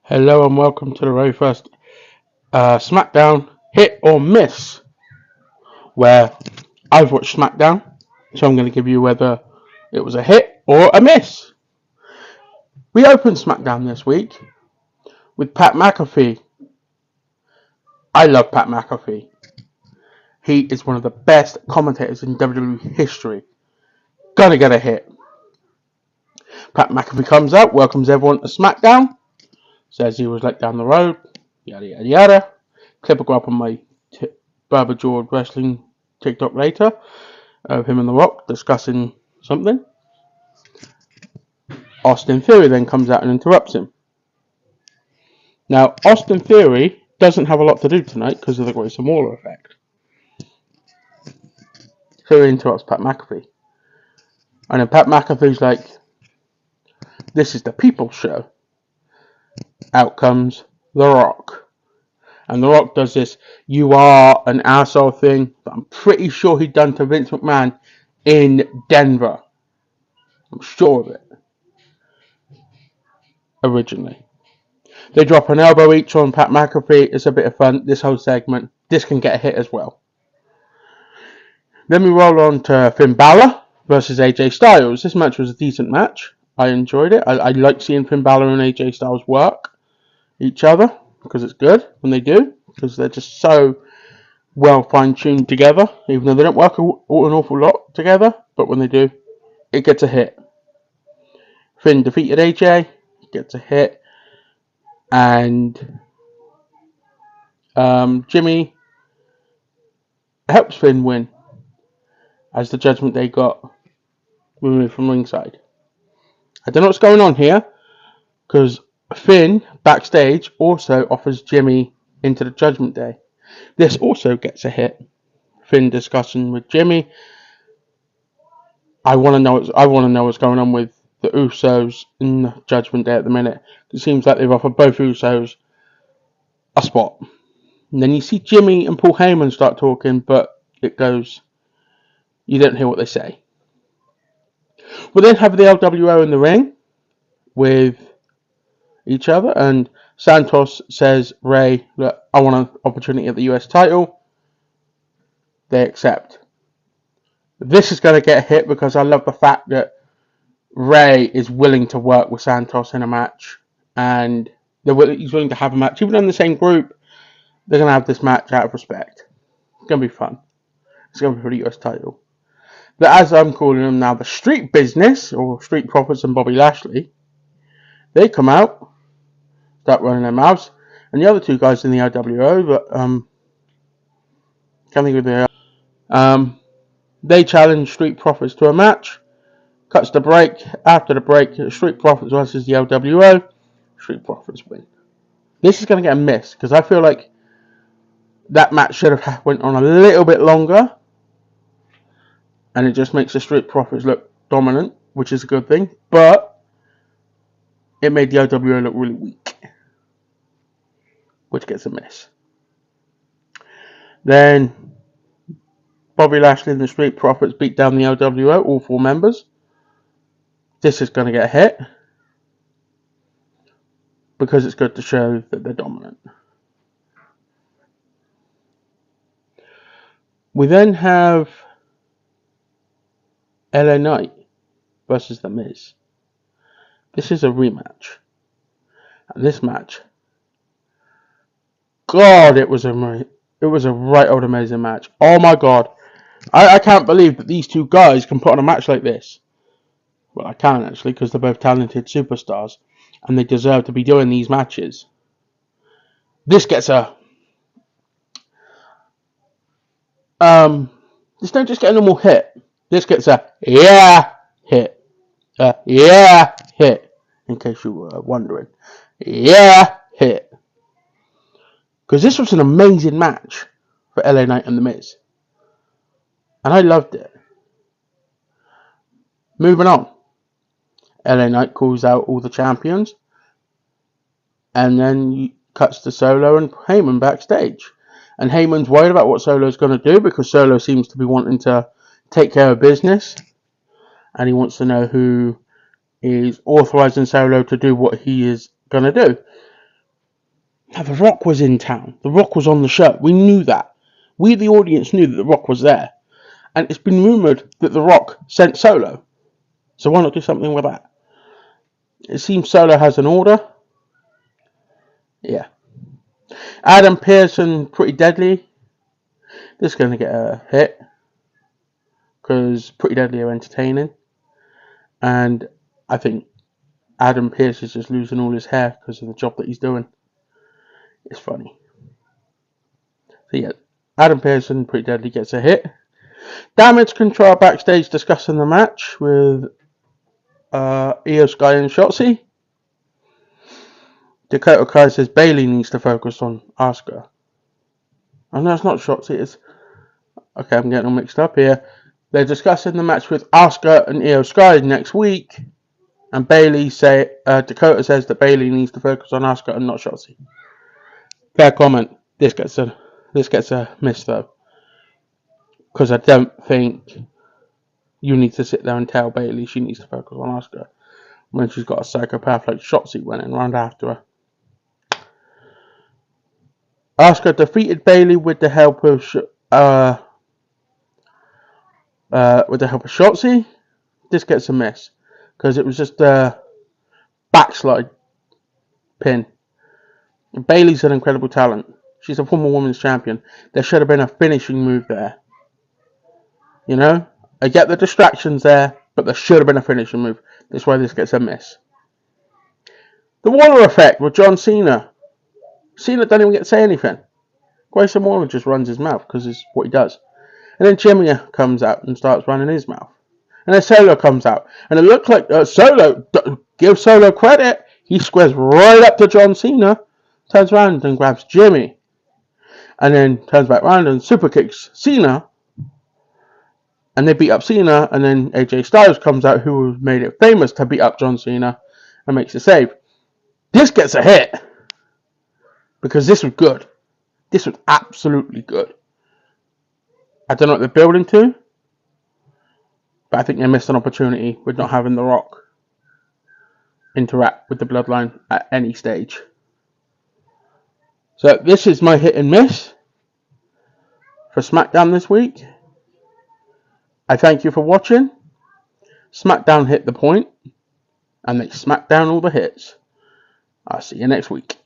Hello and welcome to the very first SmackDown Hit or Miss, where I've watched SmackDown, so I'm going to give you whether it was a hit or a miss. We opened SmackDown this week with Pat McAfee. I love Pat McAfee. He is one of the best commentators in WWE history. Gonna get a hit. Pat McAfee comes out, welcomes everyone to SmackDown, says he was let down the road, yada yada yada. Clip will go up on my Barber George Wrestling TikTok later of him and The Rock discussing something. Austin Theory then comes out and interrupts him. Now, Austin Theory doesn't have a lot to do tonight because of the Grayson Waller effect. So he interrupts Pat McAfee. And then Pat McAfee's like, this is the people's show. Out comes The Rock. And The Rock does this, you are an asshole thing that I'm pretty sure he'd done to Vince McMahon in Denver. I'm sure of it. Originally. They drop an elbow each on Pat McAfee. It's a bit of fun, this whole segment. This can get a hit as well. Then we roll on to Finn Balor versus AJ Styles. This match was a decent match. I enjoyed it. I like seeing Finn Balor and AJ Styles work each other because it's good when they do, because they're just so well fine-tuned together, even though they don't work an awful lot together, but when they do, it gets a hit. Finn defeated AJ, gets a hit, and Jimmy helps Finn win as the Judgment Day got removed from ringside. I don't know what's going on here, because Finn, backstage, also offers Jimmy into the Judgment Day. This also gets a hit. Finn discussing with Jimmy. I want to know what's going on with the Usos in the Judgment Day at the minute. It seems like they've offered both Usos a spot. And then you see Jimmy and Paul Heyman start talking, but it goes, you don't hear what they say. We'll then have the LWO in the ring with each other, and Santos says, Ray, look, I want an opportunity at the US title. They accept. This is going to get a hit because I love the fact that Ray is willing to work with Santos in a match, and he's willing to have a match. Even in the same group, they're going to have this match out of respect. It's going to be fun. It's going to be for the US title. But as I'm calling them now, the Street Business, or Street Profits and Bobby Lashley, they come out, start running their mouths, and the other two guys in the LWO, but can't think of the they challenge Street Profits to a match. Cuts the break. After the break, Street Profits versus the LWO. Street Profits win. This is going to get a miss because I feel like that match should have went on a little bit longer, and it just makes the Street Profits look dominant, which is a good thing. But it made the LWO look really weak, which gets a miss. Then Bobby Lashley and the Street Profits beat down the LWO, all four members. This is going to get a hit because it's good to show that they're dominant. We then have LA Knight versus The Miz. This is a rematch. And this match, God, it was a right old amazing match. Oh my God. I can't believe that these two guys can put on a match like this. Well, I can actually, because they're both talented superstars, and they deserve to be doing these matches. This gets a this don't just get a normal hit. This gets a yeah hit. Yeah hit. In case you were wondering. Yeah hit. Because this was an amazing match for LA Knight and The Miz. And I loved it. Moving on. LA Knight calls out all the champions. And then cuts to Solo and Heyman backstage. And Heyman's worried about what Solo's going to do because Solo seems to be wanting to take care of business. And he wants to know who is authorizing Solo to do what he is going to do. Now, The Rock was in town. The Rock was on the show. We knew that. We, the audience, knew that The Rock was there. And it's been rumoured that The Rock sent Solo. So why not do something with that? It seems Solo has an order. Yeah. Adam Pearson, Pretty Deadly. This is going to get a hit. Because Pretty Deadly are entertaining. And I think Adam Pearce is just losing all his hair because of the job that he's doing. It's funny. So yeah, Adam Pearson, Pretty Deadly, gets a hit. Damage Control backstage discussing the match with Io Sky and Shotzi. Dakota Kai says Bayley needs to focus on Asuka. Oh no, it's not Shotzi, it's... Okay, I'm getting all mixed up here. They're discussing the match with Asuka and Io Sky next week. And Dakota says that Bayley needs to focus on Asuka and not Shotzi. Fair comment. This gets a miss though. Because I don't think you need to sit there and tell Bayley she needs to focus on Asuka when she's got a psychopath like Shotzi running around after her. Asuka defeated Bayley with the help of Shotzi. This gets a miss because it was just a backslide pin. Bayley's an incredible talent. She's a former women's champion. There should have been a finishing move there. You know? I get the distractions there, but there should have been a finishing move. That's why this gets a miss. The Waller effect with John Cena. Cena doesn't even get to say anything. Grayson Waller just runs his mouth because it's what he does. And then Jimmy comes out and starts running his mouth. And then Solo comes out. And it looked like Solo, give Solo credit. He squares right up to John Cena. Turns around and grabs Jimmy. And then turns back around and super kicks Cena. And they beat up Cena. And then AJ Styles comes out, who made it famous to beat up John Cena. And makes a save. This gets a hit. Because this was good. This was absolutely good. I don't know what they're building to. But I think they missed an opportunity with not having The Rock interact with the Bloodline at any stage. So this is my hit and miss for SmackDown this week. I thank you for watching. SmackDown hit the point, and they smacked down all the hits. I'll see you next week.